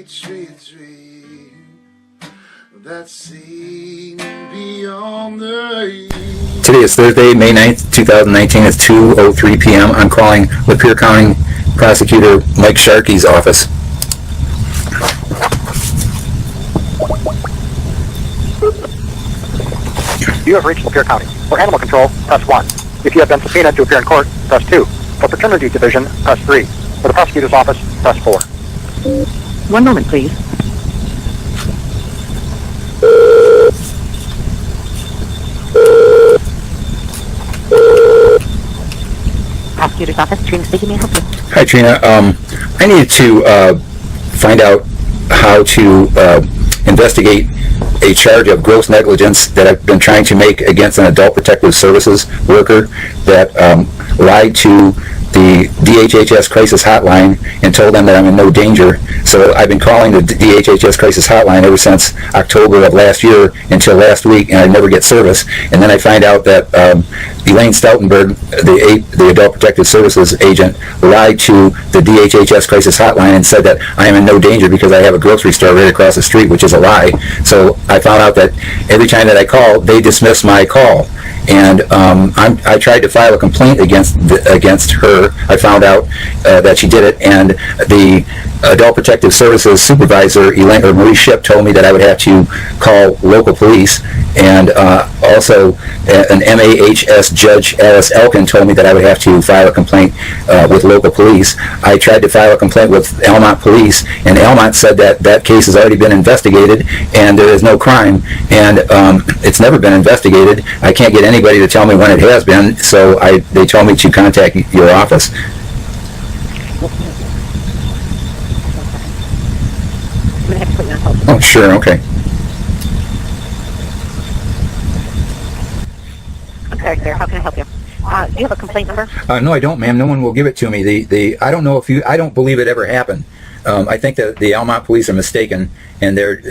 tree that's seen beyond the... Today is Thursday, May 9th, 2019. It's 2:03 p.m. I'm calling Lapeer County Prosecutor Mike Sharkey's office. You have reached Lapeer County. For animal control, press 1. If you have been subpoenaed to appear in court, press 2. For paternity division, press 3. For the prosecutor's office, press 4. 1 moment, please. Prosecutor's office, Trina speaking, may I help you? Hi, Trina. I needed to find out how to investigate a charge of gross negligence that I've been trying to make against an Adult Protective Services worker that lied to the DHHS crisis hotline and told them that I'm in no danger. So I've been calling the DHHS crisis hotline ever since October of last year until last week, and I never get service. And then I find out that Elaine Stoutenburg, the Adult Protective Services agent, lied to the DHHS crisis hotline and said that I am in no danger because I have a grocery store right across the street, which is a lie. So I found out that every time that I call, they dismiss my call. And I tried to file a complaint against her. I found out that she did it, and the Adult Protective Services supervisor, Elaine, or Marie Ship, told me that I would have to call local police, and also an MAHS judge, Alice Elkin, told me that I would have to file a complaint with local police. I tried to file a complaint with Almont police, and Almont said that that case has already been investigated and there is no crime, and it's never been investigated. I can't get anybody to tell me when it has been, so they told me to contact your office. I'm going to have to put you on hold. Oh, sure, okay. I'm sorry, sir. How can I help you? Do you have a complaint number? No, I don't, ma'am. No one will give it to me. I don't know if I don't believe it ever happened. I think that the Almont police are mistaken, and they're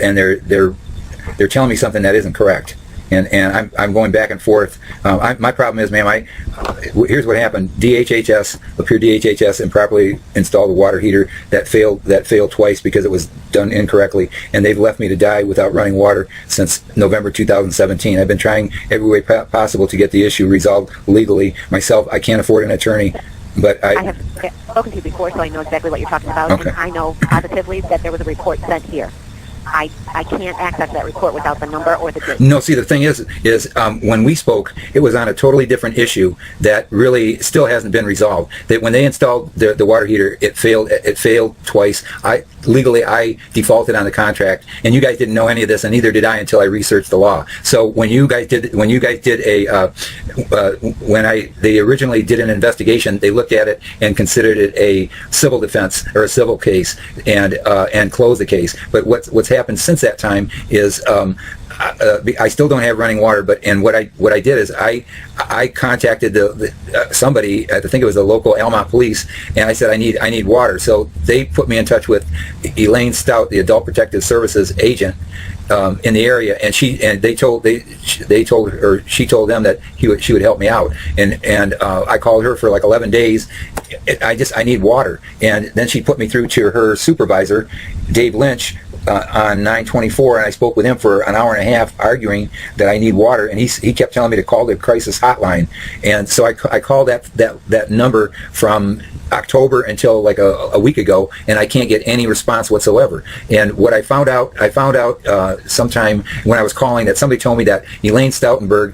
telling me something that isn't correct. And I'm going back and forth. My problem is, ma'am, here's what happened. Lapeer DHHS improperly installed a water heater that failed twice because it was done incorrectly, and they've left me to die without running water since November 2017. I've been trying every way possible to get the issue resolved legally. Myself, I can't afford an attorney. But I have spoken to you before, so I know exactly what you're talking about, okay. And I know positively that there was a report sent here. I can't access that report without the number or the date. No, see, the thing is when we spoke, it was on a totally different issue that really still hasn't been resolved. That when they installed the water heater, it failed twice. Legally, I defaulted on the contract, and you guys didn't know any of this, and neither did I until I researched the law. So when they originally did an investigation, they looked at it and considered it a civil defense or a civil case, and closed the case. But what's happened since that time is I still don't have running water, and what I did is I contacted somebody, I think it was the local Almont police, and I said I need water. So they put me in touch with Elaine Stout, the Adult Protective Services agent in the area, and she told them that she would help me out, and I called her for like 11 days. I need water, and then she put me through to her supervisor, Dave Lynch, on 9/24, and I spoke with him for an hour and a half arguing that I need water, and he kept telling me to call the crisis hotline, and so I called that number from October until like a week ago, and I can't get any response whatsoever. And what I found out sometime when I was calling, that somebody told me that Elaine Stoutenburg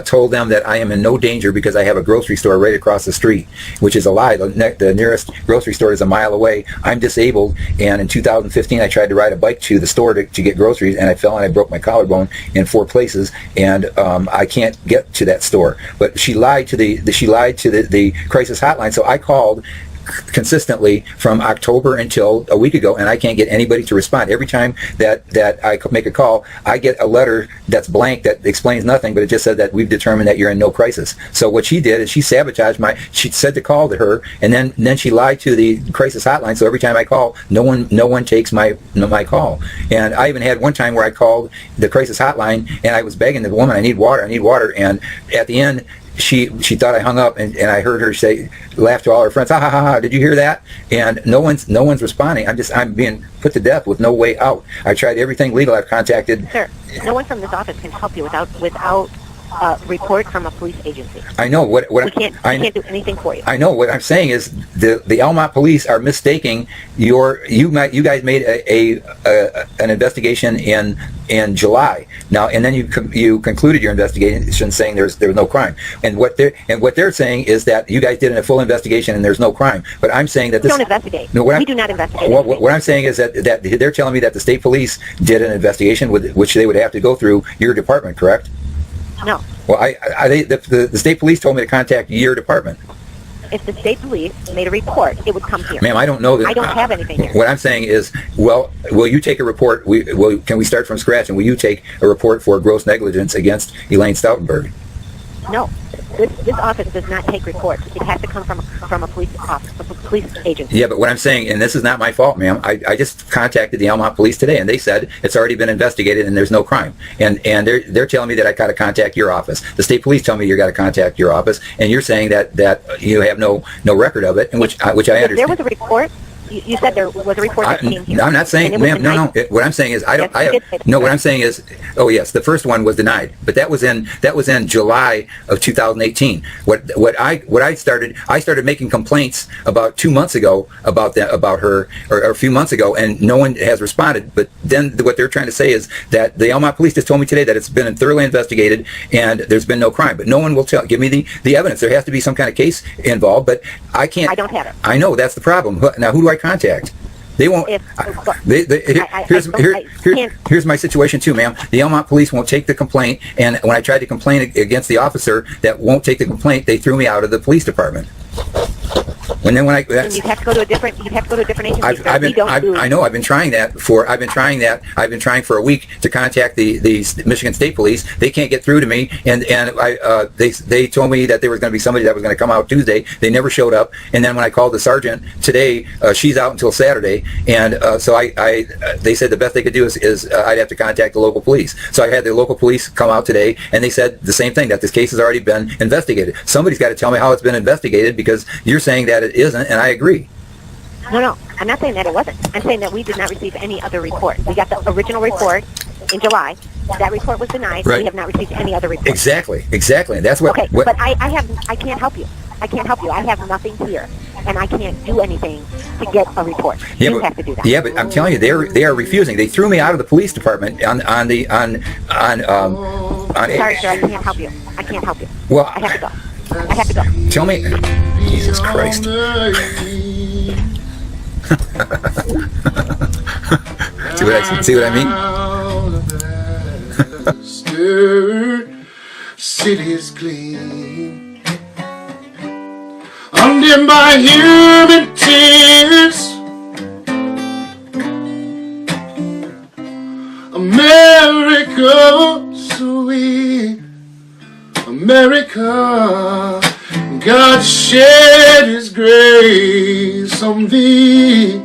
told them that I am in no danger because I have a grocery store right across the street, which is a lie. The nearest grocery store is a mile away. I'm disabled, and in 2015 I tried to ride a bike to the store to get groceries, and I fell and I broke my collarbone in 4 places, and I can't get to that store. But she lied to the crisis hotline, so I called consistently from October until a week ago, and I can't get anybody to respond. Every time that I make a call, I get a letter that's blank that explains nothing, but it just said that we've determined that you're in no crisis. So what she did is she sabotaged she said to call to her, and then she lied to the crisis hotline, so every time I call, no one takes my call. And I even had one time where I called the crisis hotline, and I was begging the woman, I need water, and at the end, she thought I hung up, and I heard her laugh to all her friends, ha ha ha ha, did you hear that? And no one's responding. I'm being put to death with no way out. I tried everything legal. I've contacted. Sir, no one from this office can help you without report from a police agency. I know we can't do anything for you. I know. What I'm saying is the Almont police are mistaking you guys made an investigation in July now, and then you concluded your investigation saying there was no crime, and what they're saying is that you guys did a full investigation and there's no crime. But I'm saying that we don't investigate. No, we do not investigate. What I'm saying is that they're telling me that the state police did an investigation which they would have to go through your department, correct? No. Well, the state police told me to contact your department. If the state police made a report, it would come here. Ma'am, I don't know that. I don't have anything here. What I'm saying is, well, will you take a report? Can we start from scratch, and will you take a report for gross negligence against Elaine Stoutenburg? No. This office does not take reports. It has to come from a police office, a police agency. Yeah, but what I'm saying, and this is not my fault, ma'am, I just contacted the Almont police today, and they said it's already been investigated and there's no crime. And they're telling me that I got to contact your office. The state police tell me you got to contact your office, and you're saying that you have no record of it, and which I understand. If there was a report. You said there was a report that came here. No, I'm not saying, ma'am. No. What I'm saying is what I'm saying is, oh yes, the first one was denied, but that was in July of 2018. What I started making complaints about 2 months ago about her, or a few months ago, and no one has responded. But then what they're trying to say is that the Almont police just told me today that it's been thoroughly investigated and there's been no crime. But no one will give me the evidence. There has to be some kind of case involved, but I can't. I don't have it. I know, that's the problem. Now, who do I contact? They won't. Here's my situation too, ma'am. The Almont police won't take the complaint, and when I tried to complain against the officer that won't take the complaint, they threw me out of the police department. And then you have to go to a different agency. I know. I've been trying for a week to contact the Michigan State Police. They can't get through to me, and they told me that there was going to be somebody that was going to come out Tuesday. They never showed up. And then when I called the sergeant today, she's out until Saturday, and so they said the best they could do is I'd have to contact the local police. So I had the local police come out today, and they said the same thing, that this case has already been investigated. Somebody's got to tell me how it's been investigated, because you're saying that it isn't, and I agree. No, I'm not saying that it wasn't. I'm saying that we did not receive any other report. We got the original report in July. That report was denied. Right. We have not received any other report. Exactly. That's what. Okay, but I can't help you. I have nothing here, and I can't do anything to get a report. Yeah, you have to do that. Yeah, but I'm telling you, they are refusing. They threw me out of the police department on. Sorry, sir, I can't help you. Well, I have to go. I have to go. Tell me, Jesus Christ. See what I mean? City's clean, undimmed by human tears. America, sweet America, God shed His grace on thee.